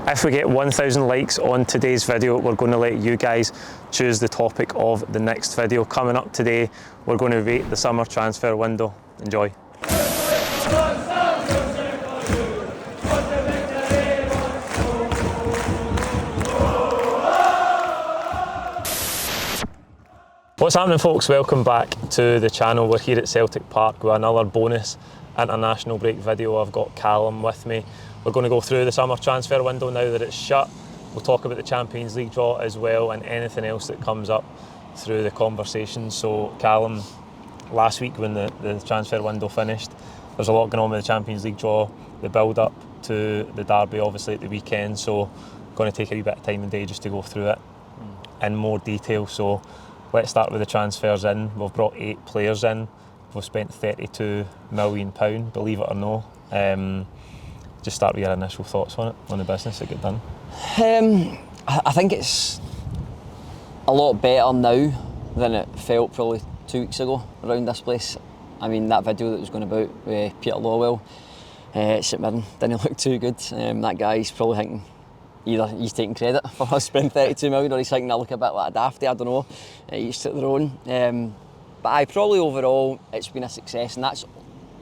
If we get 1,000 likes on today's video, we're going to let you guys choose the topic of the next video. Coming up today, we're going to rate the summer transfer window. Enjoy. What's happening, folks? Welcome back to the channel. We're here at Celtic Park with another bonus international break video. I've got Callum with me. We're going to go through the summer transfer window now that it's shut. We'll talk about the Champions League draw as well and anything else that comes up through the conversation. So Callum, last week when the transfer window finished, there's a lot going on with the Champions League draw, the build up to the derby obviously at the weekend, so going to take a wee bit of time and day just to go through it in more detail. So let's start with the transfers in. We've brought 8 players in. We've spent £32 million, believe it or no. Just start with your initial thoughts on it, on the business that got done. I think it's a lot better now than it felt probably 2 weeks ago around Displace. I mean, that video that was going about with Peter Lawwell at St Mirren didn't look too good. That guy's probably thinking either he's taking credit for us spending 32 million or he's thinking I look a bit like a dafty, I don't know. Each to their own. But probably overall it's been a success, and that's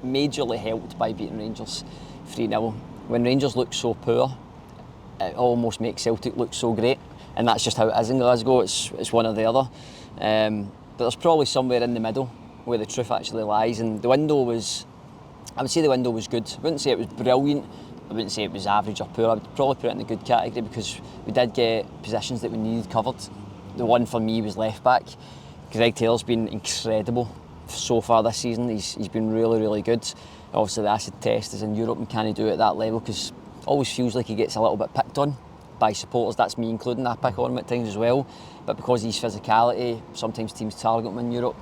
majorly helped by beating Rangers 3-0. When Rangers look so poor, it almost makes Celtic look so great, and that's just how it is in Glasgow. It's one or the other. But there's probably somewhere in the middle where the truth actually lies, and the window was, I would say the window was good. I wouldn't say it was brilliant, I wouldn't say it was average or poor. I'd probably put it in the good category because we did get positions that we needed covered. The one for me was left back. Greg Taylor's been incredible so far this season. He's been really, really good. Obviously the acid test is in Europe, and can he do it at that level? Because it always feels like he gets a little bit picked on by supporters. That's me including. I pick on him at times as well. But because of his physicality, sometimes teams target him in Europe.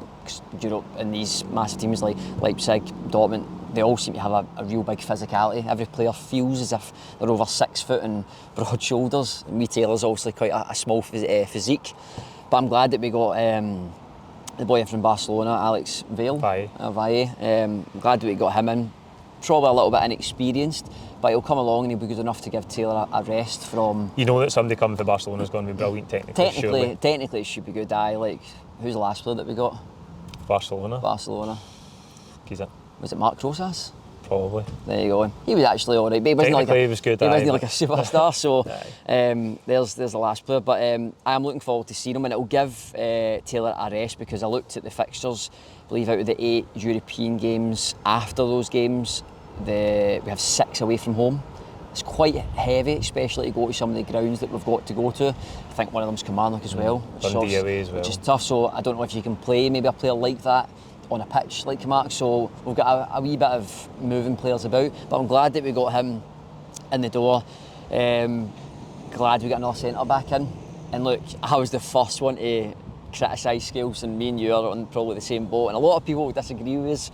Europe and these massive teams like Leipzig, Dortmund, they all seem to have a real big physicality. Every player feels as if they're over 6 foot and broad shoulders. And me, Taylor's obviously quite a small physique. But I'm glad that we got the boy from Barcelona, Alex Valle. I'm glad that we got him in. Probably a little bit inexperienced, but he'll come along and he'll be good enough to give Taylor a rest from... You know that somebody coming from Barcelona is going to be brilliant technically. Technically it should be good. Who's the last player that we got? Barcelona. Is it? Was it Mark Rosas? Probably. There you go. He was actually alright, but he wasn't like he was good. He wasn't like a superstar. So there's the last player. But I am looking forward to seeing him, and it'll give Taylor a rest, because I looked at the fixtures. I believe out of the 8 European games, after those games, we have 6 away from home. It's quite heavy, especially to go to some of the grounds that we've got to go to. I think one of them's Kilmarnock as well. Dundee away as well. Which is tough. So I don't know if you can play maybe a player like that on a pitch like Kilmarnock. So we've got a wee bit of moving players about, but I'm glad that we got him in the door. Glad we got another centre back in. And look, I was the first one to criticise Scales, and me and you are on probably the same boat, and a lot of people would disagree with us,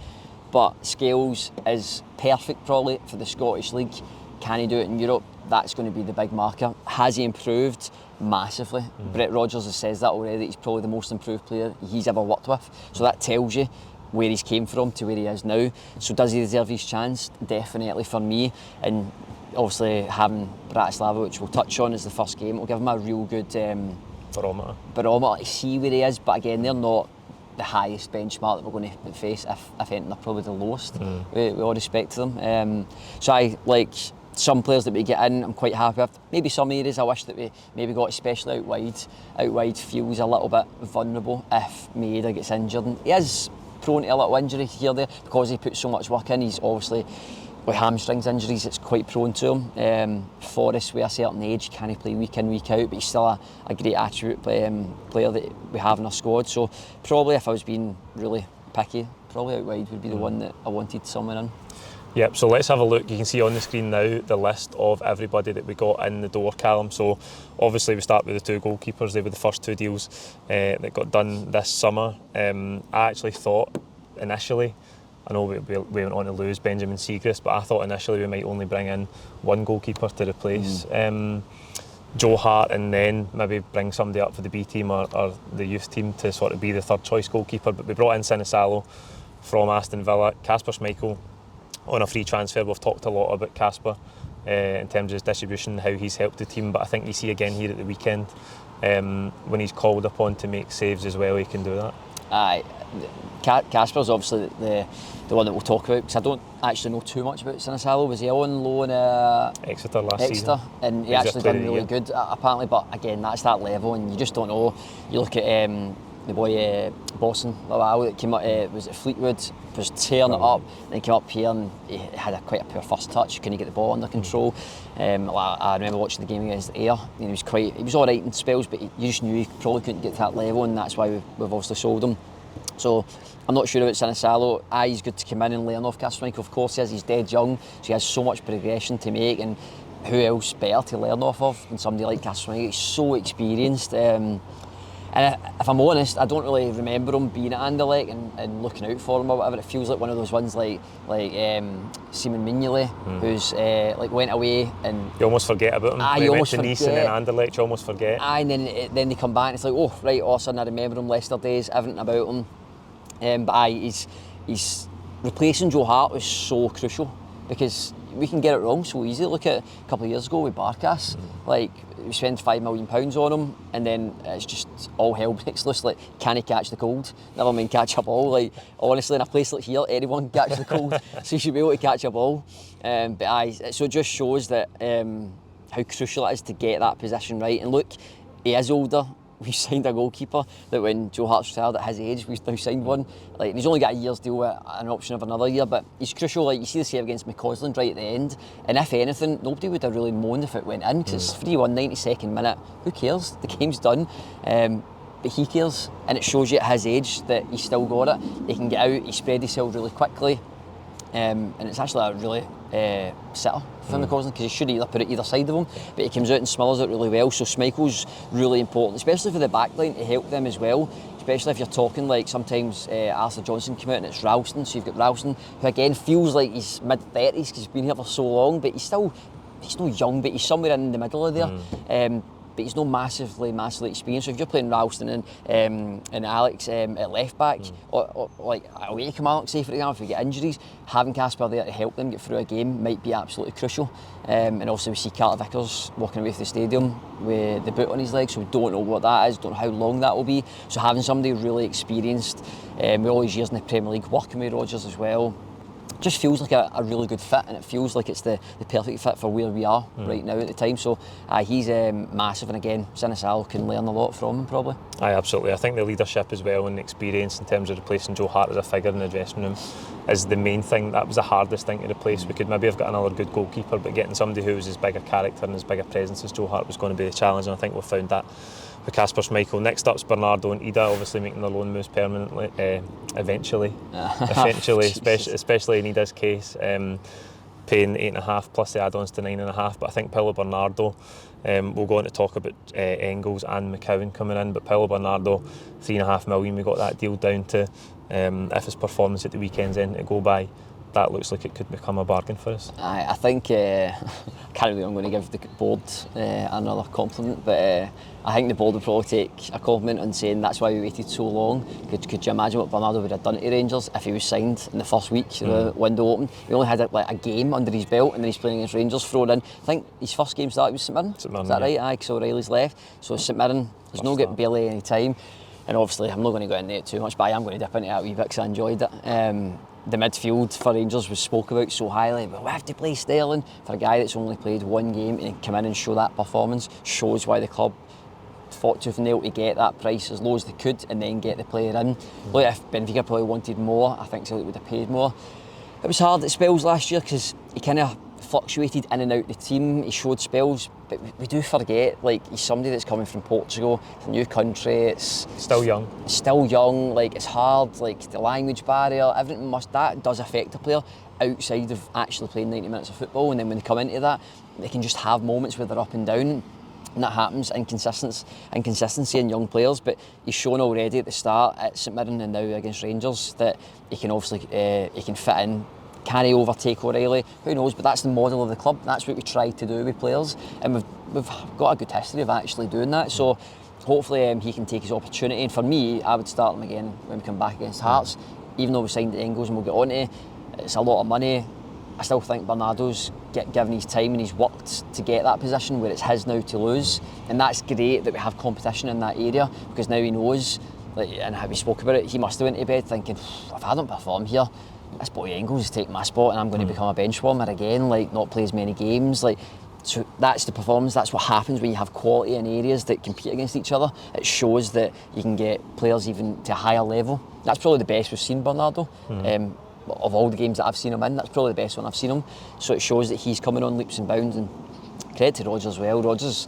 but Scales is perfect probably for the Scottish League. Can he do it in Europe? That's going to be the big marker. Has he improved? Massively. Brett Rodgers has said that already. He's probably the most improved player he's ever worked with. So that tells you where he's came from to where he is now. So does he deserve his chance? Definitely for me. And obviously having Bratislava, which we'll touch on, as the first game, it'll give him a real good barometer to see where he is. But again, they're not the highest benchmark that we're going to face. If anything, they're probably the lowest. With all respect to them. So I like some players that we get in, I'm quite happy with. Maybe some areas I wish that we maybe got, especially out wide. Out wide feels a little bit vulnerable if Maeda gets injured. And he is prone to a little injury here there because he puts so much work in. He's obviously, with hamstrings injuries, it's quite prone to him. Forrest, with a certain age, can he play week in, week out, but he's still a great attribute player that we have in our squad. So probably if I was being really picky, probably out wide would be the one that I wanted someone in. Yep, so let's have a look. You can see on the screen now the list of everybody that we got in the door, Callum. So obviously we start with the 2 goalkeepers. They were the first 2 deals that got done this summer. I actually thought initially, I know we went on to lose Benjamin Siegrist, but I thought initially we might only bring in 1 goalkeeper to replace Joe Hart, and then maybe bring somebody up for the B team or the youth team to sort of be the 3rd choice goalkeeper. But we brought in Sinisalo from Aston Villa, Kasper Schmeichel on a free transfer. We've talked a lot about Kasper in terms of his distribution, how he's helped the team. But I think you see again here at the weekend, when he's called upon to make saves as well, he can do that. Aye, Kasper's obviously the one that we'll talk about, because I don't actually know too much about Sinisalo. Was he on loan Exeter last season? And he actually done really good apparently, but again, that's that level and you just don't know. You look at the boy Boston Lawal that came up, was it Fleetwood, was tearing it up, and he came up here and he had quite a poor first touch, couldn't get the ball under control. I remember watching the game against Ayr, and he was alright in spells, but you just knew he probably couldn't get to that level, and that's why we've obviously sold him. So I'm not sure about Sinisalo. He's good to come in and learn off Kasper Schmeichel. Of course he is, he's dead young, so he has so much progression to make, and who else better to learn off of than somebody like Kasper Schmeichel? He's so experienced. And if I'm honest, I don't really remember him being at Anderlecht and looking out for him or whatever. It feels like one of those ones like Simon Mignolet, who's went away and you almost forget about him. You went almost to Nice forget. and then Anderlecht, you almost forget. And then they come back and it's like, oh right, all of a sudden I remember him, Leicester days, everything about him. But he's replacing Joe Hart was so crucial, because we can get it wrong so easily. Look at a couple of years ago with Barkas, like we spent £5 million on him, and then it's just all hell breaks loose. Like, can he catch the cold? Never mind catch a ball. Like, honestly, in a place like here, anyone can catch the cold, so you should be able to catch a ball. So it just shows that how crucial it is to get that position right. And look, he is older. We've signed a goalkeeper that when Joe Hart's retired at his age, we've now signed one. Like, he's only got a year's deal with an option of another year, but he's crucial. Like, you see the save against McCausland right at the end, and if anything, nobody would have really moaned if it went in, because it's 3-1, 92nd minute. Who cares? The game's done. But he cares, and it shows you at his age that he's still got it. He can get out, he spread himself really quickly, and it's actually a really sitter for McCausland, because he should either put it either side of him, but he comes out and smothers it really well. So Schmeichel's really important, especially for the back line, to help them as well, especially if you're talking like sometimes Arthur Johnson came out and it's Ralston, so you've got Ralston, who again feels like he's mid-30s because he's been here for so long, but he's not young, but he's somewhere in the middle of there. But he's not massively experienced. So if you're playing Ralston and Alex at left back, or like away from Alex, say for example, if we get injuries, having Kasper there to help them get through a game might be absolutely crucial. And also we see Carter Vickers walking away from the stadium with the boot on his leg, so we don't know what that is, don't know how long that will be. So having somebody really experienced, with all his years in the Premier League, working with Rodgers as well, just feels like a really good fit, and it feels like it's the perfect fit for where we are right now at the time. So he's massive, and again, Sinisalo can learn a lot from him probably. Aye, absolutely. I think the leadership as well and the experience in terms of replacing Joe Hart as a figure in the dressing room is the main thing. That was the hardest thing to replace. We could maybe have got another good goalkeeper, but getting somebody who was as big a character and as big a presence as Joe Hart was going to be the challenge, and I think we've found that with Kasper Schmeichel. Next up's Bernardo and Ida, obviously making their loan moves permanently, eventually, especially in Ida's case, paying 8.5 plus the add-ons to 9.5. But I think Paulo Bernardo, we'll go on to talk about Engels and McCowan coming in, but Paulo Bernardo, 3.5 million, we got that deal down to. If his performance at the weekend's end to go by, that looks like it could become a bargain for us. I think, I can't believe I'm going to give the board another compliment, but I think the board would probably take a compliment on saying that's why we waited so long. Could you imagine what Bernardo would have done to Rangers if he was signed in the first week, the window opened? He only had a game under his belt, and then he's playing against Rangers, thrown in. I think his first game started with St Mirren. Is that right? Aye, because O'Reilly's left. So St Mirren, there's no getting barely any time. And obviously, I'm not going to go into it too much, but I am going to dip into that a wee bit because I enjoyed it. The midfield for Rangers was spoke about so highly, but we have to play Sterling. For a guy that's only played one game and come in and show that performance shows why the club fought tooth and nail to get that price as low as they could and then get the player in. Look, if Benfica probably wanted more, I think Celtic would have paid more. It was hard at spells last year because he kind of fluctuated in and out the team. He showed spells, but we do forget, like, he's somebody that's coming from Portugal, it's a new country, it's still young, like, it's hard, like the language barrier, everything that does affect a player outside of actually playing 90 minutes of football. And then when they come into that, they can just have moments where they're up and down, and that happens. Inconsistency in young players, but he's shown already at the start at St Mirren and now against Rangers that he can obviously he can fit in. Can he overtake O'Reilly? Who knows, but that's the model of the club. That's what we try to do with players, and we've got a good history of actually doing that. So hopefully he can take his opportunity, and for me, I would start him again when we come back against Hearts. Even though we signed Engels and we'll get on to it, it's a lot of money. I still think Bernardo's given his time and he's worked to get that position where it's his now to lose, and that's great that we have competition in that area, because now he knows, and how we spoke about it, he must have went to bed thinking, if I don't perform here, this boy Engels is taking my spot and I'm going to become a bench warmer again, not play as many games. So that's the performance. That's what happens when you have quality in areas that compete against each other. It shows that you can get players even to a higher level. That's probably the best we've seen Bernardo. Of all the games that I've seen him in, that's probably the best one I've seen him. So it shows that he's coming on leaps and bounds, and credit to Rodgers as well. Rodgers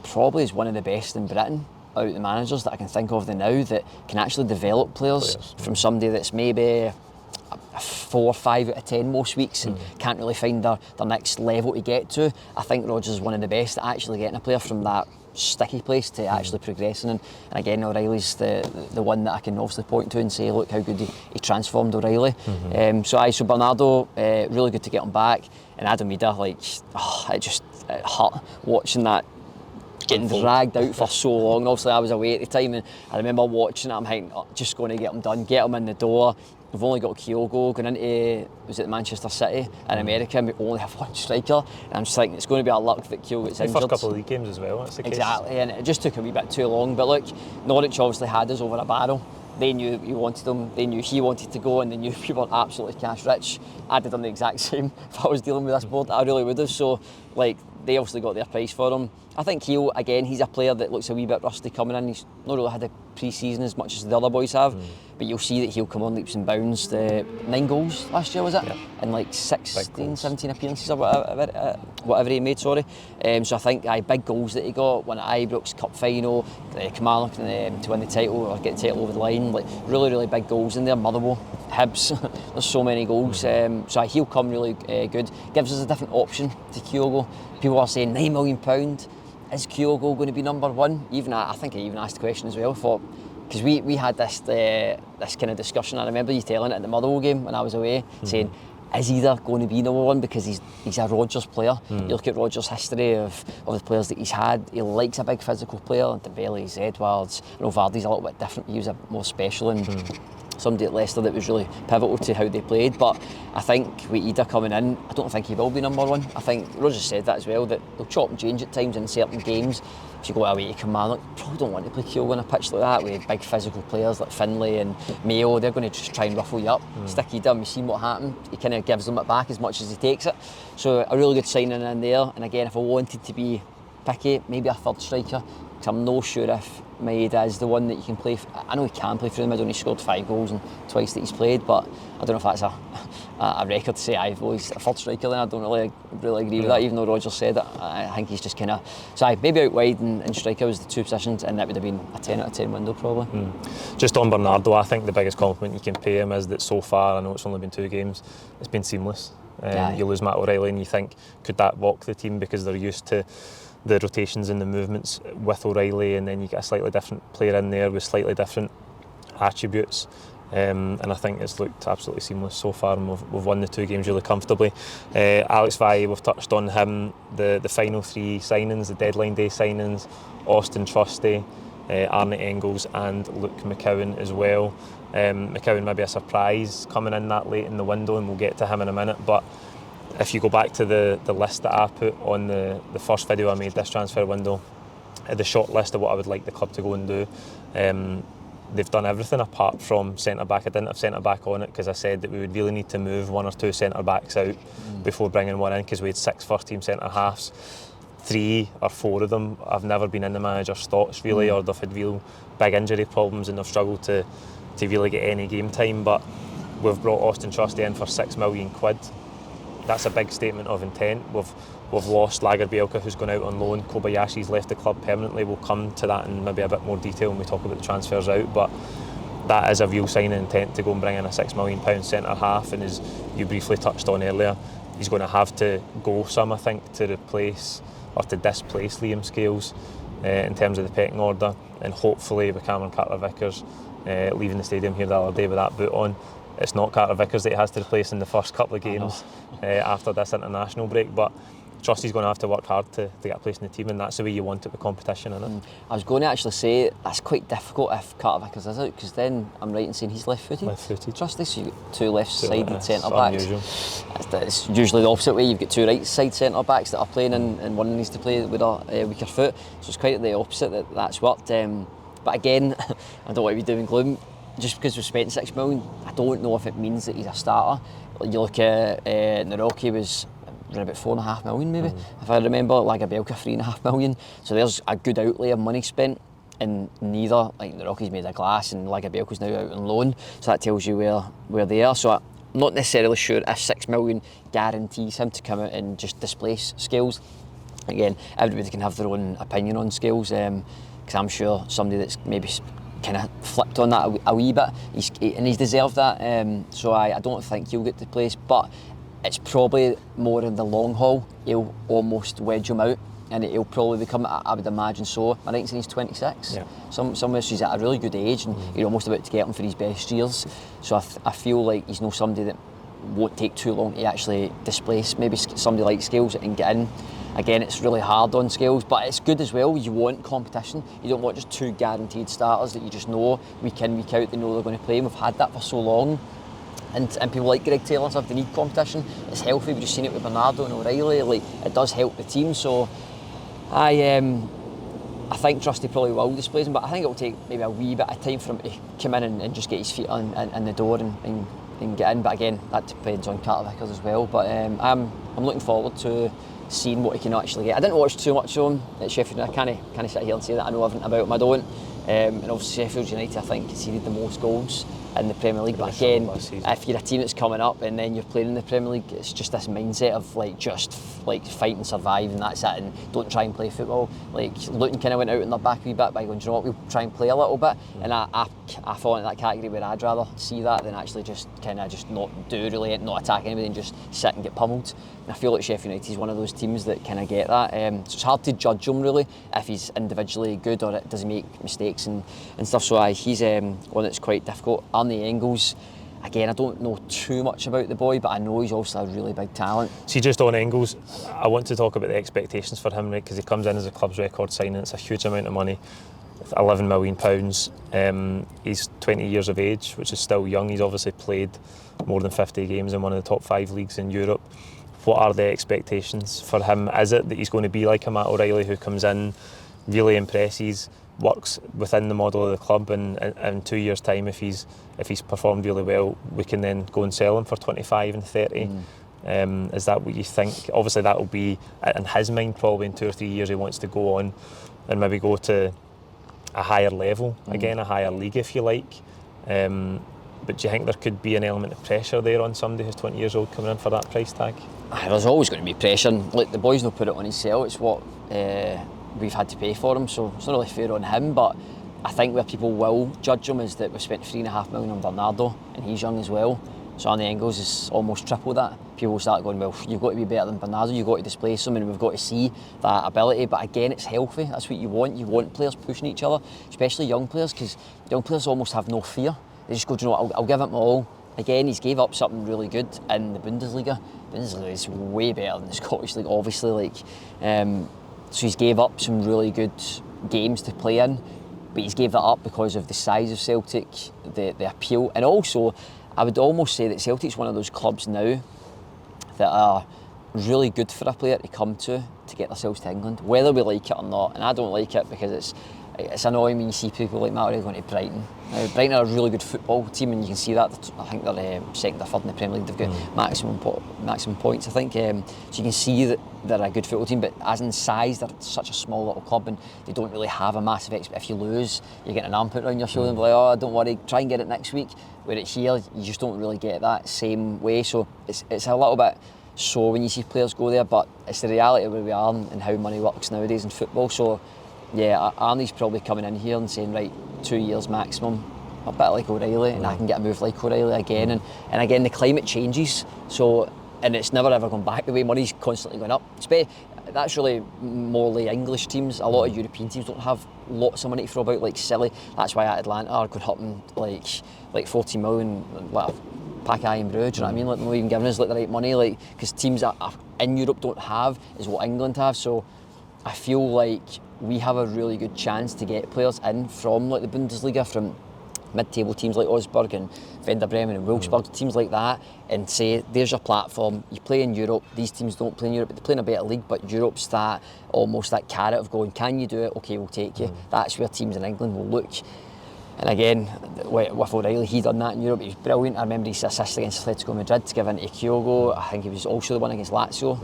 probably is one of the best in Britain out of the managers that I can think of now that can actually develop players from somebody that's maybe a 4 or 5 out of 10 most weeks and can't really find their next level to get to. I think Rodgers is one of the best at actually getting a player from that sticky place to actually progressing, and again O'Reilly's the one that I can obviously point to and say, look how good he transformed O'Reilly. So Bernardo, really good to get him back, and Adam Vida, it hurt watching that getting dragged out for so long. And obviously I was away at the time, and I remember watching it, I'm thinking, just going to get him done, get him in the door. We've only got Kyogo going into, was it Manchester City in America, and we only have one striker, and I'm just thinking it's going to be our luck that Kyogo gets injured. The first couple of league games as well, that's the case. Exactly, and it just took a wee bit too long. But look, Norwich obviously had us over a barrel. They knew you wanted him, they knew he wanted to go, and they knew we were absolutely cash rich. I'd have done the exact same if I was dealing with this board, I really would have. So they obviously got their price for him. I think he's a player that looks a wee bit rusty coming in. He's not really had a pre-season as much as the other boys have, but you'll see that he'll come on leaps and bounds. 9 goals last year, was it? Yeah. In 16, 17 appearances or whatever he made, sorry. So I think big goals that he got, won at Ibrox, Cup final, Kilmarnock to win the title or get the title over the line. Really, really big goals in there. Motherwell, Hibs, there's so many goals. So he'll come really good. Gives us a different option to Kyogo. People are saying £9 million. Is Kyogo going to be number one? I think I even asked the question as well, because we had this kind of discussion. I remember you telling it at the Motherwell game when I was away, saying, is he either going to be number one because he's a Rodgers player? You look at Rodgers' history of the players that he's had, he likes a big physical player, and Dembele's, Edwards, I know Vardy's a little bit different, he was a more special, and somebody at Leicester that was really pivotal to how they played. But I think with Ida coming in, I don't think he will be number one. I think Rodgers said that as well, that they'll chop and change at times in certain games. If you go away to Kilmarnock, you probably don't want to play Kyogo on a pitch like that with big physical players like Finlay and Mayo. They're going to just try and ruffle you up. Stick Ida, and we've seen what happened. He kind of gives them it back as much as he takes it. So a really good signing in there. And again, if I wanted to be picky, maybe a third striker, because I'm not sure if Maeda is the one that you can play. I know he can play through the middle, and he scored 5 goals and twice that he's played, but I don't know if that's a record to say he's a third striker. Then I don't really agree with that, even though Rodgers said it. I think he's just kind of maybe out wide and striker was the 2 positions, and that would have been a 10 out of 10 window probably. Just on Bernardo, I think the biggest compliment you can pay him is that so far, I know it's only been 2 games, it's been seamless. You lose Matt O'Reilly and you think, could that walk the team, because they're used to the rotations and the movements with O'Reilly, and then you get a slightly different player in there with slightly different attributes, and I think it's looked absolutely seamless so far, and we've won the 2 games really comfortably. Alex Valle, we've touched on him, the final 3 signings, the deadline day signings, Austin Trusty, Arne, Engels and Luke McCowan as well. McCowan maybe a surprise coming in that late in the window, and we'll get to him in a minute, but if you go back to the list that I put on the first video I made this transfer window, the short list of what I would like the club to go and do, they've done everything apart from centre-back. I didn't have centre-back on it because I said that we would really need to move 1 or 2 centre-backs out before bringing one in, because we had 6 first-team centre-halves. 3 or 4 of them have never been in the manager's thoughts really, or they've had real big injury problems and they've struggled to really get any game time. But we've brought Austin Trusty in for £6 million. That's a big statement of intent. We've lost Lagerbielke, who's gone out on loan. Kobayashi's left the club permanently. We'll come to that in maybe a bit more detail when we talk about the transfers out, but that is a real sign of intent to go and bring in a £6 million centre half, and as you briefly touched on earlier, he's going to have to go some, I think, to replace or to displace Liam Scales in terms of the pecking order, and hopefully with Cameron Carter-Vickers leaving the stadium here the other day with that boot on, it's not Carter-Vickers that he has to replace in the first couple of games after this international break. But Trusty's going to have to work hard to get a place in the team, and that's the way you want it with competition, isn't it? I was going to actually say that's quite difficult if Carter Vickers is out, because then I'm right in saying he's left-footed. Left-footed. Trusty, so you've got two left-sided centre-backs. Unusual. It's usually the opposite way. You've got two right-side centre-backs that are playing and one needs to play with a weaker foot. So it's quite the opposite that's worked. But again, I don't want to be doom and gloom. Just because we've spent $6 million, I don't know if it means that he's a starter. You look at Naroki was around about $4.5 million maybe, if I remember. Lagabelka $3.5 million. So there's a good outlay of money spent, and neither, like Naroki's made of glass and Lagabelka's now out on loan. So that tells you where they are. So I'm not necessarily sure if $6 million guarantees him to come out and just displace Scales. Again, everybody can have their own opinion on Scales, because I'm sure somebody that's maybe kind of flipped on that a wee bit, he's deserved that. So I don't think he'll get the place, but it's probably more in the long haul. He'll almost wedge him out, and he'll probably become, I would imagine so. I think he's 26. Yeah. Somewhere he's at a really good age, and you're almost about to get him for his best years. So I feel like he's not somebody that won't take too long to actually displace maybe somebody like Scales and get in. Again, it's really hard on Scales, but it's good as well. You want competition. You don't want just two guaranteed starters that you just know week in, week out, they know they're going to play. And we've had that for so long. And people like Greg Taylor have the need competition. It's healthy. We've just seen it with Bernardo and O'Reilly. Like, it does help the team. So I think Trusty probably will displace him, but I think it'll take maybe a wee bit of time for him to come in and just get his feet in the door and get in. But again, that depends on Carter Vickers as well. But I'm looking forward to seeing what he can actually get. I didn't watch too much of him at Sheffield United. I can't sit here and say that I know everything about him. I don't. And obviously Sheffield United, I think, conceded the most goals in the Premier League. But again, if you're a team that's coming up and then you're playing in the Premier League, it's just this mindset of just fight and survive, and that's it, and don't try and play football. Like Luton kind of went out in their back a wee bit by going, do you know what, we'll try and play a little bit. And I fall into that category where I'd rather see that than actually just not do really, not attack anybody and just sit and get pummeled. And I feel like Sheffield United is one of those teams that kind of get that. So it's hard to judge him really if he's individually good or does he make mistakes and stuff. So he's one that's quite difficult. Arne Engels, again, I don't know too much about the boy, but I know he's also a really big talent. See, just on Engels, I want to talk about the expectations for him, right? Because he comes in as a club's record signing. It's a huge amount of money, £11 million. He's 20 years of age, which is still young. He's obviously played more than 50 games in one of the top 5 leagues in Europe. What are the expectations for him? Is it that he's going to be like a Matt O'Reilly who comes in, really impresses, works within the model of the club, and in 2 years' time, if he's performed really well, we can then go and sell him for 25 and 30? Is that what you think? Obviously that will be in his mind probably in 2 or 3 years he wants to go on and maybe go to a higher level again, a higher league if you like. But do you think there could be an element of pressure there on somebody who's 20 years old coming in for that price tag? There's always going to be pressure. Like, the boys don't put it on himself, it's what we've had to pay for him, so it's not really fair on him. But I think where people will judge him is that we've spent $3.5 million on Bernardo and he's young as well. So Arne Engels is almost triple that. People will start going, well, you've got to be better than Bernardo, you've got to displace him, and we've got to see that ability. But again, it's healthy. That's what you want. You want players pushing each other, especially young players, because young players almost have no fear. They just go, do you know what, I'll give it my all. Again, he's gave up something really good in the Bundesliga. Bundesliga is way better than the Scottish League, obviously. So he's gave up some really good games to play in, but he's gave that up because of the size of Celtic, the appeal, and also I would almost say that Celtic's one of those clubs now that are really good for a player to come to get themselves to England, whether we like it or not. And I don't like it because it's annoying when you see people like Matt O'Reilly going to Brighton. Now, Brighton are a really good football team, and you can see that. I think they're second or third in the Premier League. They've got maximum points, I think. So you can see that they're a good football team, but as in size, they're such a small little club, and they don't really have a massive if you lose, you're getting an arm put around your shoulder and be like, oh, don't worry, try and get it next week. Where it's here, you just don't really get that same way. So it's a little bit sore when you see players go there, but it's the reality of where we are and how money works nowadays in football. So yeah, Arnie's probably coming in here and saying, right, 2 years maximum, a bit like O'Reilly, and I can get a move like O'Reilly again. And again, the climate changes, so, and it's never ever gone back the way. Money's constantly going up. That's really more the English teams. A lot of European teams don't have lots of money to throw about, like silly. That's why at Atlanta are going up in like 40 million, like a pack of iron brew, do you know what I mean? Like, they're not even giving us like the right money, like, because teams are in Europe don't have is what England have. So I feel like we have a really good chance to get players in from like the Bundesliga, from mid-table teams like Augsburg and Werder Bremen and Wolfsburg, teams like that, and say, there's your platform, you play in Europe. These teams don't play in Europe, but they play in a better league, but Europe's that, almost that carrot of going, can you do it? Okay, we'll take you. That's where teams in England will look. And again, with O'Reilly, he done that in Europe. He was brilliant. I remember his assist against Atletico Madrid to give in to Kyogo. I think he was also the one against Lazio.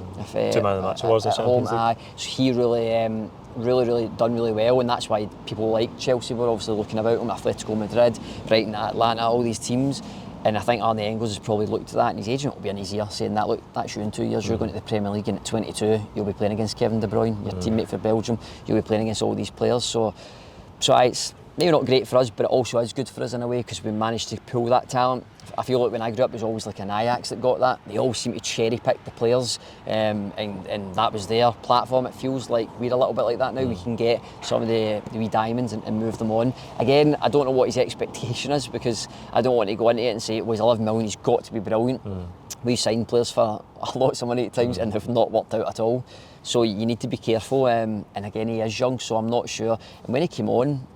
Two man of the match was at home. So he really done really well, and that's why people like Chelsea were obviously looking about him. Atletico Madrid, Brighton, Atlanta, all these teams. And I think Arne Engels has probably looked at that, and his agent will be in his ear saying that, look, that's you in 2 years, you're going to the Premier League, and at 22 you'll be playing against Kevin De Bruyne, your teammate for Belgium, you'll be playing against all these players. So it's maybe not great for us, but it also is good for us in a way, because we managed to pull that talent. I feel like when I grew up, it was always like an Ajax that got that. They always seem to cherry pick the players, and that was their platform. It feels like we're a little bit like that now. We can get some of the wee diamonds and move them on. Again, I don't know what his expectation is, because I don't want to go into it and say, well, he's 11 million, he's got to be brilliant. We've signed players for a lot of money at times and have not worked out at all. So you need to be careful. And again, he is young, so I'm not sure. And when he came on,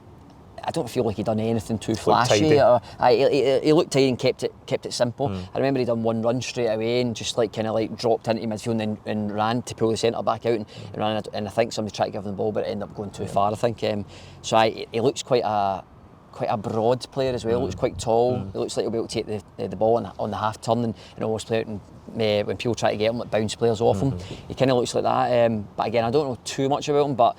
I don't feel like he done anything too flashy. He looked tidy and kept it simple. I remember he done one run straight away and just like kind of like dropped into midfield and ran to pull the centre back out and ran. And I think somebody tried to give him the ball, but it ended up going too far, I think. So he looks quite a broad player as well. Looks quite tall. He looks like he'll be able to take the ball on the half turn and almost play out and when people try to get him, like bounce players off him. He kind of looks like that. But again, I don't know too much about him, but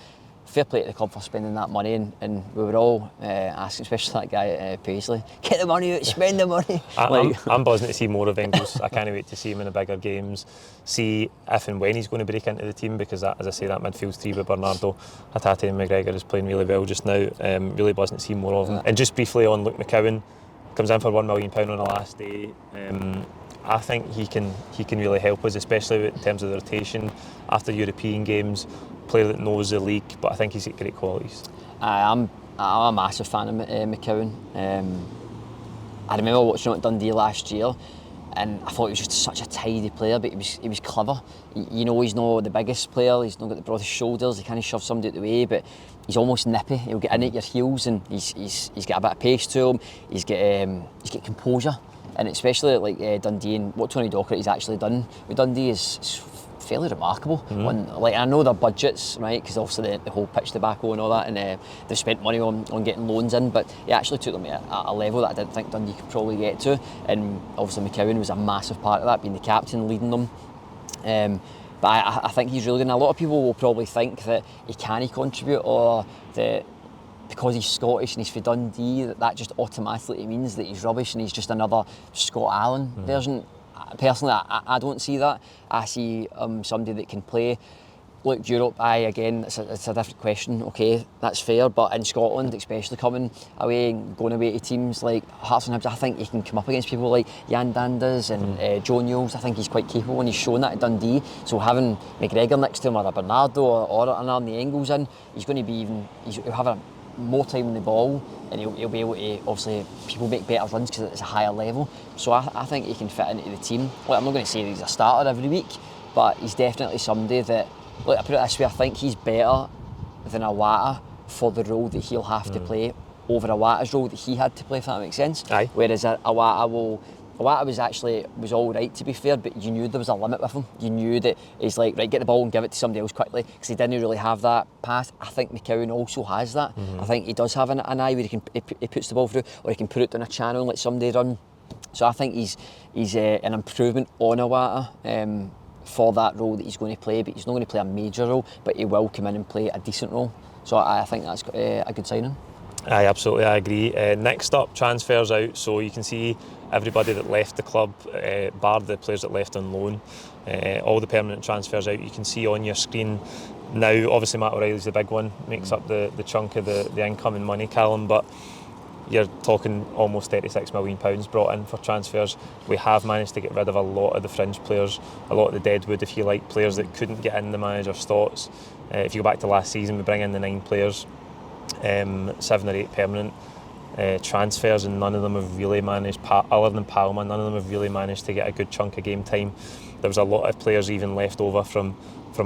fair play to the club for spending that money, and we were all asking, especially that guy Paisley, get the money out, spend the money. I'm buzzing to see more of Engels. I can't wait to see him in the bigger games, see if and when he's going to break into the team, because that, as I say, that midfield three with Bernardo, Hatate and McGregor is playing really well just now. Really buzzing to see more of him. And just briefly on Luke McCowan, comes in for £1 million on the last day. I think he can really help us, especially in terms of the rotation after European games. Player that knows the league, but I think he's got great qualities. I'm a massive fan of McCowan. I remember watching him at Dundee last year, and I thought he was just such a tidy player, but he was clever. You know, he's not the biggest player, he's not got the broadest shoulders, he kind of shove somebody out the way, but he's almost nippy. He'll get in at your heels, and he's got a bit of pace to him. He's got composure, and especially like Dundee and what Tony Docherty's actually done with Dundee is fairly remarkable. I know their budgets, right, because obviously the whole pitch tobacco and all that, and they've spent money on getting loans in, but he actually took them at a level that I didn't think Dundee could probably get to, and obviously McCowan was a massive part of that, being the captain, leading them. But I think he's really good, and a lot of people will probably think that he can't contribute, or that because he's Scottish and he's for Dundee, that just automatically means that he's rubbish and he's just another Scott Allen version. Personally, I don't see that. I see somebody that can play. Look, Europe, again, it's a different question. Okay, that's fair, but in Scotland, especially coming away and going away to teams like Hearts and Hibs, I think you can come up against people like Jan Dandas and Joe Newells. I think he's quite capable, and he's shown that at Dundee. So having McGregor next to him, or a Bernardo, or an Arne Engels in, he's going to be he'll have more time on the ball, and he'll be able to, obviously, people make better runs because it's a higher level. So I think he can fit into the team. Like, I'm not going to say that he's a starter every week, but he's definitely somebody that, look, I put it this way, I think he's better than Awata for the role that he'll have to play over Awata's role that he had to play, if that makes sense. Aye. Whereas Awata was all right, to be fair, but you knew there was a limit with him. You knew that he's like, right, get the ball and give it to somebody else quickly, because he didn't really have that pass. I think McCowan also has that. I think he does have an eye where he puts the ball through, or he can put it down a channel and let somebody run. So I think he's an improvement on Awata for that role that he's going to play, but he's not going to play a major role, but he will come in and play a decent role. So I think that's a good signing. Aye, absolutely, I agree. Next up, transfers out. So you can see everybody that left the club, bar the players that left on loan. All the permanent transfers out. You can see on your screen now, obviously Matt O'Reilly's the big one, makes up the chunk of the incoming money, Callum, but you're talking almost £36 million brought in for transfers. We have managed to get rid of a lot of the fringe players, a lot of the deadwood, if you like, players that couldn't get in the manager's thoughts. If you go back to last season, we bring in the 9 players, 7 or 8 permanent transfers, and none of them have really managed, other than Palma, none of them have really managed to get a good chunk of game time. there was a lot of players even left over from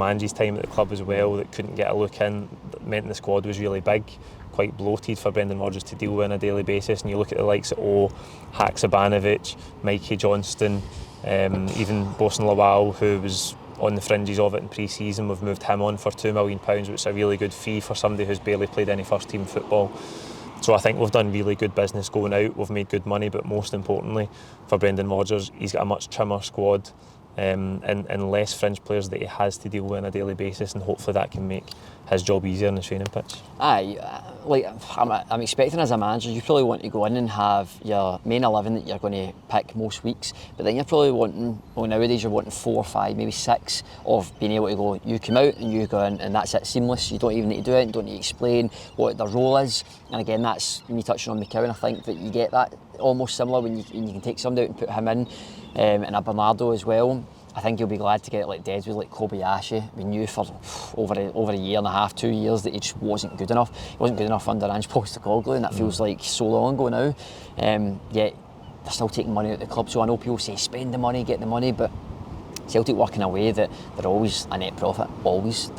Angie's time at the club as well that couldn't get a look in. That meant the squad was really big, quite bloated for Brendan Rodgers to deal with on a daily basis. And you look at the likes of Haksabanovic, Mikey Johnston, even Bosan Lawal, who was on the fringes of it in pre-season. We've moved him on for £2 million, which is a really good fee for somebody who's barely played any first team football. So I think we've done really good business going out. We've made good money, but most importantly for Brendan Rodgers, he's got a much trimmer squad and less fringe players that he has to deal with on a daily basis, and hopefully that can make his job easier on the training pitch. I'm expecting as a manager, you probably want to go in and have your main 11 that you're going to pick most weeks, but then you're probably wanting, nowadays you're wanting 4 or 5, maybe 6 of being able to go, you come out and you go in and that's it, seamless. You don't even need to do it, you don't need to explain what the role is. And again, that's me touching on McCowan. I think that you get that almost similar when you can take somebody out and put him in, and a Bernardo as well. I think you'll be glad to get like Des with like Kobayashi. We knew for over a year and a half, 2 years, that he just wasn't good enough. He wasn't good enough under Ange Postecoglou, and that feels like so long ago now. Yet they're still taking money out of the club. So I know people say spend the money, get the money, but Celtic work in a way that they're always a net profit. Always.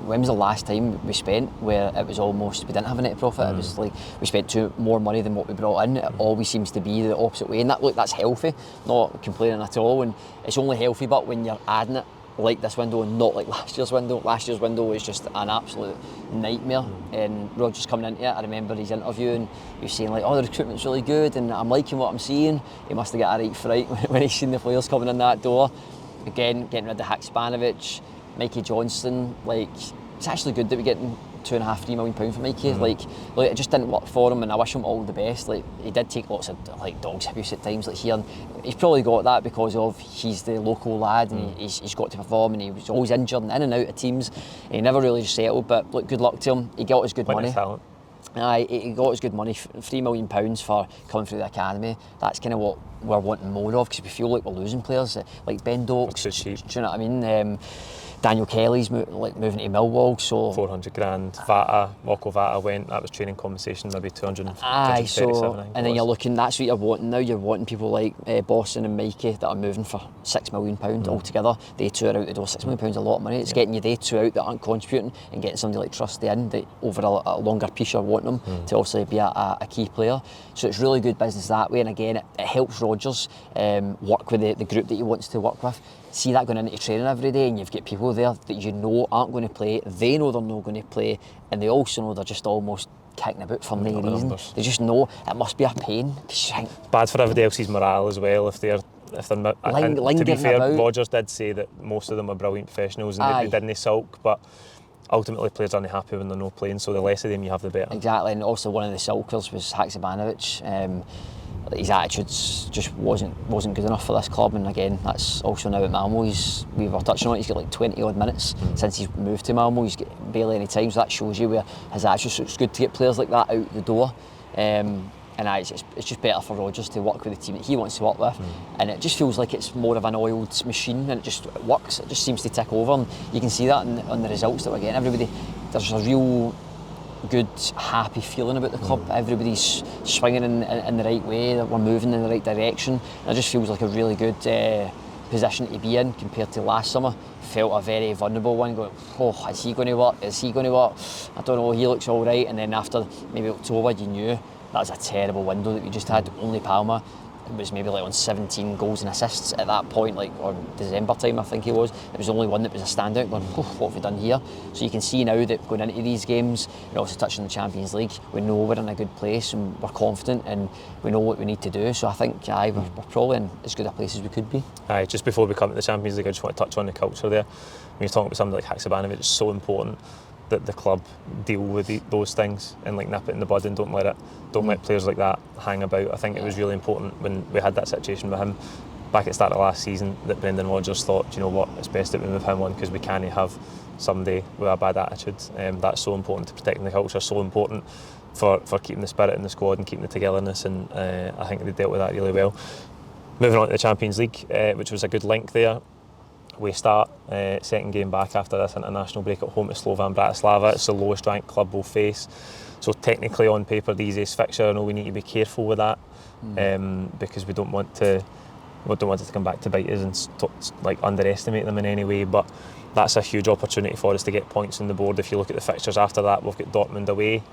When was the last time we spent where it was almost we didn't have a net profit? It was like we spent more money than what we brought in. It always seems to be the opposite way, and that's healthy. Not complaining at all, and it's only healthy. But when you're adding it like this window and not like last year's window was just an absolute nightmare. And Rodgers coming into it, I remember his interview and he was saying like, "Oh, the recruitment's really good, and I'm liking what I'm seeing." He must have got a right fright when he's seen the players coming in that door. Again, getting rid of Haksabanovic, Mikey Johnston, like it's actually good that we're getting £2.5-3 million for Mikey. Like it just didn't work for him, and I wish him all the best. Like he did take lots of like dog's abuse at times, like here. And he's probably got that because of he's the local lad and he's got to perform, and he was always injured and in and out of teams. And he never really just settled. But look, good luck to him. He got his good money. He got his good money, £3 million for coming through the academy. That's kind of what we're wanting more of, because we feel like we're losing players like Ben Dokes. Do you know what I mean? Daniel Kelly's moving to Millwall, so 400 grand. Moko Vata went. That was training compensation, maybe 237. So and then you're looking. That's what you're wanting now. You're wanting people like Boston and Mikey that are moving for £6 million altogether. They two are out the door. £6 million is a lot of money. It's getting you they two out that aren't contributing, and getting somebody like Trusty in that over a longer piece you're wanting them to also be a key player. So it's really good business that way. And again, it helps Rodgers work with the group that he wants to work with. See that going into training every day, and you've got people there that you know aren't going to play. They know they're not going to play, and they also know they're just almost kicking about for no reason. They just know it must be a pain. Bad for everybody else's morale as well if they're to be fair, Rodgers did say that most of them are brilliant professionals and they didn't sulk, but ultimately players aren't happy when they're not playing, so the less of them you have the better. Exactly, and also one of the sulkers was Haksabanovic. His attitude just wasn't good enough for this club, and again that's also now at Malmo. We were touching on it, he's got like 20 odd minutes since he's moved to Malmo. He's got barely any time, so that shows you where his attitude. So it's good to get players like that out the door, and it's just better for Rodgers to work with the team that he wants to work with, and it just feels like it's more of an oiled machine, and it just works. It just seems to tick over, and you can see that on the results that we're getting. Everybody, there's a real good, happy feeling about the club. Everybody's swinging in the right way, we're moving in the right direction. And it just feels like a really good position to be in compared to last summer. Felt a very vulnerable one, going, oh, is he going to work? Is he going to work? I don't know, he looks all right. And then after maybe October, you knew that was a terrible window that we just had. Only Palmer was maybe like on 17 goals and assists at that point, like on December time I think he was. It was the only one that was a standout, going, oh, what have we done here? So you can see now that going into these games, we're also touching the Champions League, we know we're in a good place and we're confident and we know what we need to do. So I think we're probably in as good a place as we could be. Just before we come to the Champions League, I just want to touch on the culture there. When you're talking about somebody like Haksabanovic, it's so important that the club deal with those things and like nip it in the bud and don't let players like that hang about. I think it was really important when we had that situation with him back at the start of last season that Brendan Rodgers thought, you know what, it's best that we move him on because we can't have somebody with a bad attitude. That's so important to protecting the culture, so important for keeping the spirit in the squad and keeping the togetherness, and I think they dealt with that really well. Moving on to the Champions League, which was a good link there. We start second game back after this international break at home to Slovan Bratislava. It's the lowest ranked club we'll face, so technically on paper the easiest fixture. I know we need to be careful with that because we don't want to we don't want it to come back to bite us and like underestimate them in any way, but that's a huge opportunity for us to get points on the board. If you look at the fixtures after that, we've got Dortmund away,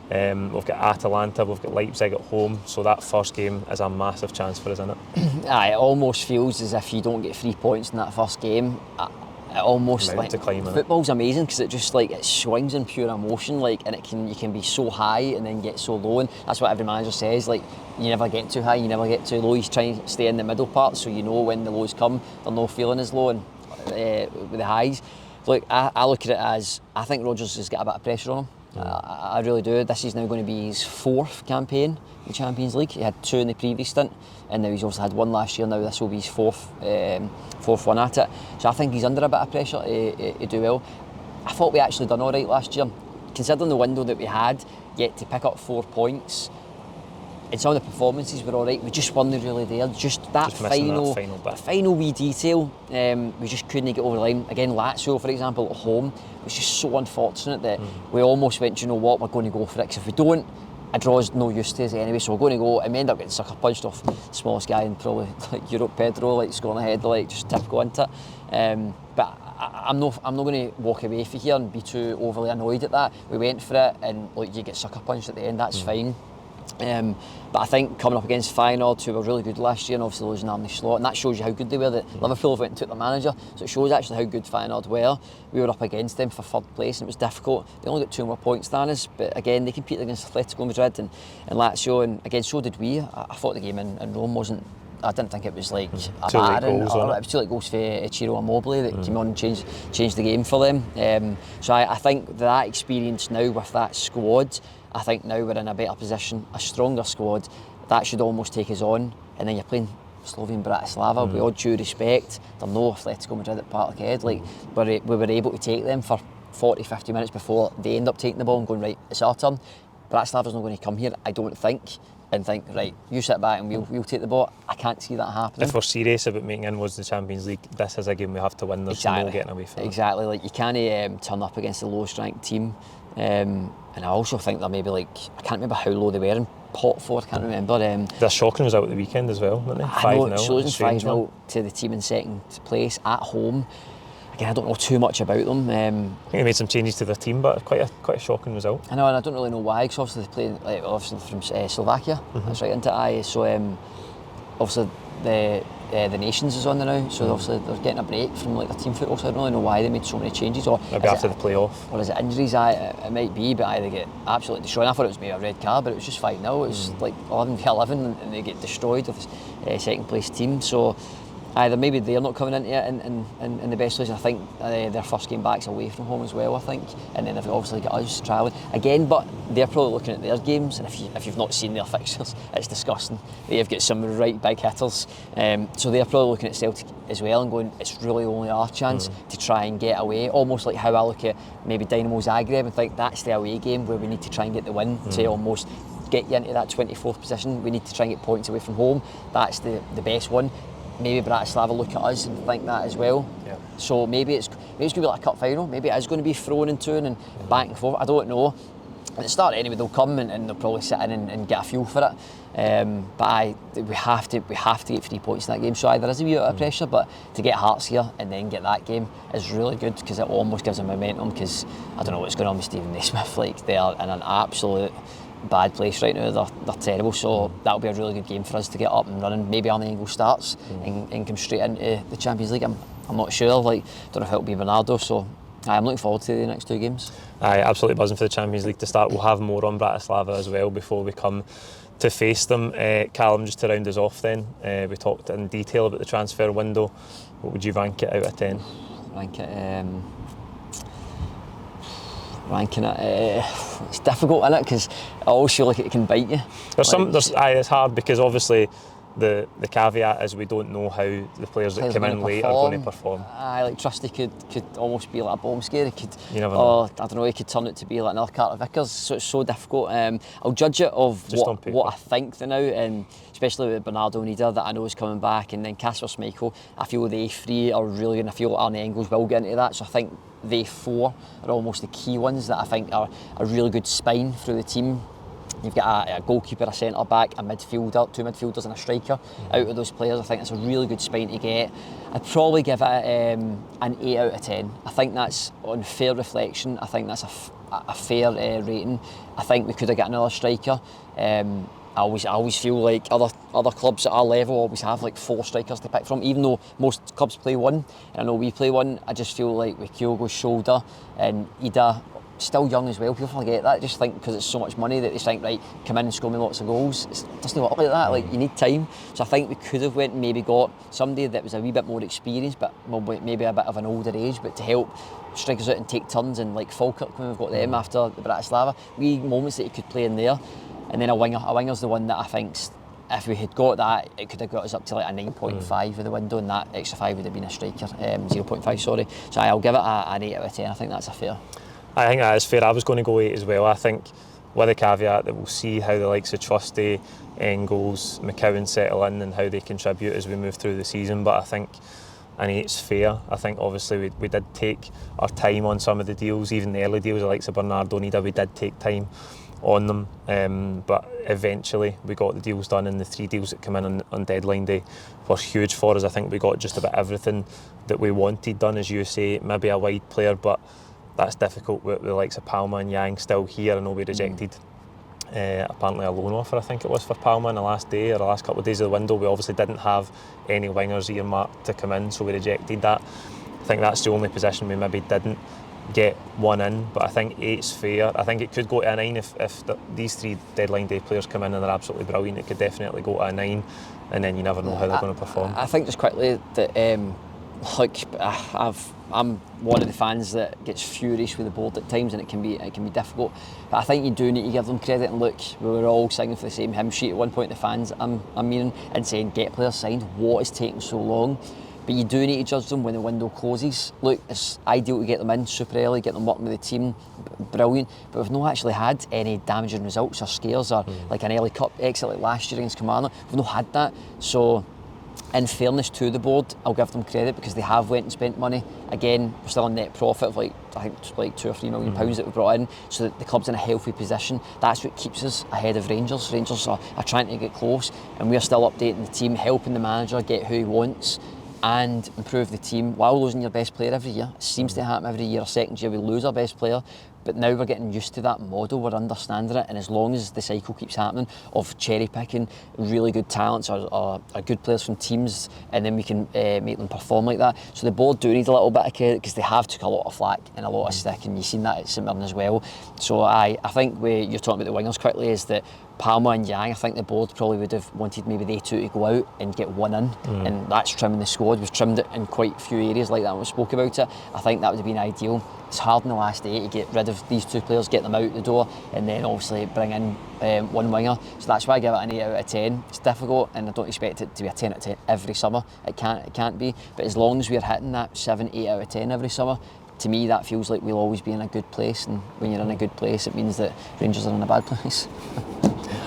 we've got Atalanta, we've got Leipzig at home, so that first game is a massive chance for us, isn't it? It almost feels as if you don't get 3 points in that first game. It almost like to climb, football's amazing because it just like it swings in pure emotion, like, and you can be so high and then get so low, and that's what every manager says, like, you never get too high, you never get too low. He's trying to stay in the middle part, so you know when the lows come, they're not feeling as low, and with the highs. Look, I look at it as, I think Rodgers has got a bit of pressure on him. I really do. This is now going to be his 4th campaign in the Champions League. He had 2 in the previous stint, and now he's also had 1 last year. Now this will be his 4th one at it. So I think he's under a bit of pressure to do well. I thought we actually done all right last year, considering the window that we had. Yet to pick up 4 points, and some of the performances were all right. We just weren't really there. Just final wee detail. We just couldn't get over the line. Again, Lazio, for example, at home, it was just so unfortunate that we almost went, you know what, we're going to go for it. Because if we don't, a draw's no use to us anyway. So we're going to go, and we end up getting sucker punched off the smallest guy in probably like Europe, Pedro, like scoring ahead, like just typical, isn't it? But I'm not going to walk away from here and be too overly annoyed at that. We went for it, and like, you get sucker punched at the end. That's fine. But I think coming up against Feyenoord, who were really good last year, and obviously losing Arne slot, and that shows you how good they were. That Liverpool have went and took their manager, so it shows actually how good Feyenoord were. We were up against them for 3rd place, and it was difficult. They only got 2 more points than us, but again, they competed against Atletico Madrid and Lazio, and again, so did we. I thought the game in Rome wasn't. I didn't think it was like a battering. It was 2 late goals for Ciro Immobile that came on and changed the game for them. So I think that experience now with that squad, I think now we're in a better position, a stronger squad. That should almost take us on. And then you're playing Slovene Bratislava, with all due respect, they're no Atletico Madrid at Parkhead. Like, we were able to take them for 40-50 minutes before they end up taking the ball and going, right, it's our turn. Bratislava's not going to come here, I don't think, and think, right, you sit back and we'll take the ball. I can't see that happening. If we're serious about making inwards the Champions League, this is a game we have to win. There's no getting away from it. Exactly, like you can't turn up against the lowest ranked team. And I also think they're maybe like, I can't remember how low they were in pot for, I can't remember. Their shocking was out at the weekend as well, didn't they? 5-0. So losing 5-0 to the team in 2nd place at home. Again, I don't know too much about them. I think they made some changes to their team, but quite a shocking result. I know, and I don't really know why, because obviously they play obviously from Slovakia. That's right, into I. So obviously the Nations is on there now, so obviously they're getting a break from like their team football. So I don't really know why they made so many changes. Or maybe after the playoff. Or is it injuries? It might be, but they get absolutely destroyed. I thought it was maybe a red card, but it was just 5-0. It was like 11 and they get destroyed with this 2nd place team. So either maybe they're not coming into it in the best place. I think their first game back's away from home as well, I think, and then they've obviously got us travelling again. But they're probably looking at their games, and if you've not seen their fixtures, it's disgusting. They've got some right big hitters, so they're probably looking at Celtic as well and going, it's really only our chance to try and get away. Almost like how I look at maybe Dynamo Zagreb and think that's the away game where we need to try and get the win to almost get you into that 24th position. We need to try and get points away from home. That's the best one. Maybe Bratislava look at us and think that as well. Yeah. So maybe it's going to be like a cup final. Maybe it is going to be thrown and turn and back and forth. I don't know. At the start anyway, they'll come and they'll probably sit in and get a feel for it. But we have to get 3 points in that game. So there is a wee bit of pressure, but to get Hearts here and then get that game is really good because it almost gives them momentum. Because I don't know what's going on with Stephen Naismith. Like, they are in an absolute bad place right now. They're terrible, so that'll be a really good game for us to get up and running. Maybe Arne Engels starts and come straight into the Champions League. I'm not sure, like, don't know if it'll be Bernardo, so I'm looking forward to the next 2 games. Absolutely buzzing for the Champions League to start. We'll have more on Bratislava as well before we come to face them. Callum, just to round us off then, we talked in detail about the transfer window. What would you rank it out of 10? Ranking it, it's difficult, isn't it? Because I always feel like it can bite you. It's hard because obviously the caveat is we don't know how the players that come in late are going to perform. Like Trusty could almost be like a bomb scare. You never know. I don't know, he could turn it to be like another Carter Vickers. So it's so difficult. I'll judge it of what I think now, and especially with Bernardo Nida that I know is coming back, and then Kasper Schmeichel. I feel they 3 are really good, and I feel Arne Engels will get into that. So I think they 4 are almost the key ones that I think are a really good spine through the team. You've got a goalkeeper, a centre back, a midfielder, 2 midfielders and a striker. Out of those players, I think it's a really good spine to get. I'd probably give it an 8 out of 10. I think that's, on fair reflection, I think that's a fair rating. I think we could have got another striker. I always feel like other clubs at our level always have like 4 strikers to pick from, even though most clubs play 1, and I know we play 1. I just feel like with Kyogo's shoulder and Ida, still young as well, people forget that. Just think because it's so much money that they think, right, come in and score me lots of goals. It doesn't work like that. Like, you need time. So I think we could have went and maybe got somebody that was a wee bit more experienced, but maybe a bit of an older age, but to help strike us out and take turns, and like Falkirk when we've got them after the Bratislava, wee moments that he could play in there. And then a winger. A winger's the one that I think, if we had got that, it could have got us up to like a 9.5 with the window, and that extra 5 would have been a striker. 0.5, sorry. So I'll give it an 8 out of 10. I think that's a fair. I think that is fair. I was going to go 8 as well. I think, with a caveat that we'll see how the likes of Trusty, Engels, McCowan settle in and how they contribute as we move through the season. But I think an 8's fair. I think obviously we did take our time on some of the deals, even the early deals, the likes of Bernardo and Ida, we did take time on them. But eventually we got the deals done, and the 3 deals that come in on deadline day were huge for us. I think we got just about everything that we wanted done, as you say, maybe a wide player, but that's difficult with the likes of Palma and Yang still here. I know we rejected apparently a loan offer, I think it was, for Palma in the last day or the last couple of days of the window. We obviously didn't have any wingers earmarked to come in, so we rejected that. I think that's the only position we maybe didn't get one in, but I think 8's fair. I think it could go to a 9 if these 3 deadline day players come in and they're absolutely brilliant. It could definitely go to a 9, and then you never know how they're going to perform. I think just quickly that I'm one of the fans that gets furious with the board at times, and it can be difficult. But I think you do need to give them credit. And look, we were all singing for the same hymn sheet at one point, the fans, I'm meaning, and saying get players signed. What is taking so long? But you do need to judge them when the window closes. Look, it's ideal to get them in super early, get them working with the team, brilliant. But we've not actually had any damaging results or scares, or like an early cup exit like last year against Kilmarnock. We've not had that. So, in fairness to the board, I'll give them credit because they have went and spent money. Again, we're still on net profit of I think it's like £2 or £3 million that we brought in, so that the club's in a healthy position. That's what keeps us ahead of Rangers. Rangers are trying to get close, and we're still updating the team, helping the manager get who he wants and improve the team while losing your best player every year. It seems to happen every year. Our second year we lose our best player, but now we're getting used to that model, we're understanding it, and as long as the cycle keeps happening of cherry picking really good talents or good players from teams, and then we can make them perform like that. So the board do need a little bit of credit because they have took a lot of flack and a lot of stick, and you've seen that at St Mirren as well. So I think you're talking about the wingers quickly, is that Palma and Yang, I think the board probably would have wanted maybe they 2 to go out and get 1 in, and that's trimming the squad. We've trimmed it in quite a few areas like that when we spoke about it. I think that would have been ideal. It's hard in the last day to get rid of these 2 players, get them out the door, and then obviously bring in 1 winger. So that's why I give it an 8 out of 10. It's difficult, and I don't expect it to be a 10 out of 10 every summer. It can't be. But as long as we're hitting that 7, 8 out of 10 every summer, to me that feels like we'll always be in a good place. And when you're in a good place, it means that Rangers are in a bad place.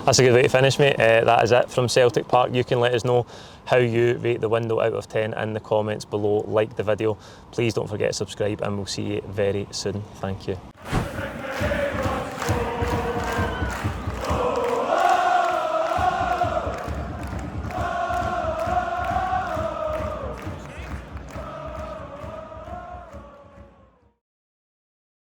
That's a good way to finish, mate. That is it from Celtic Park. You can let us know how you rate the window out of 10 in the comments below. Like the video. Please don't forget to subscribe, and we'll see you very soon. Thank you.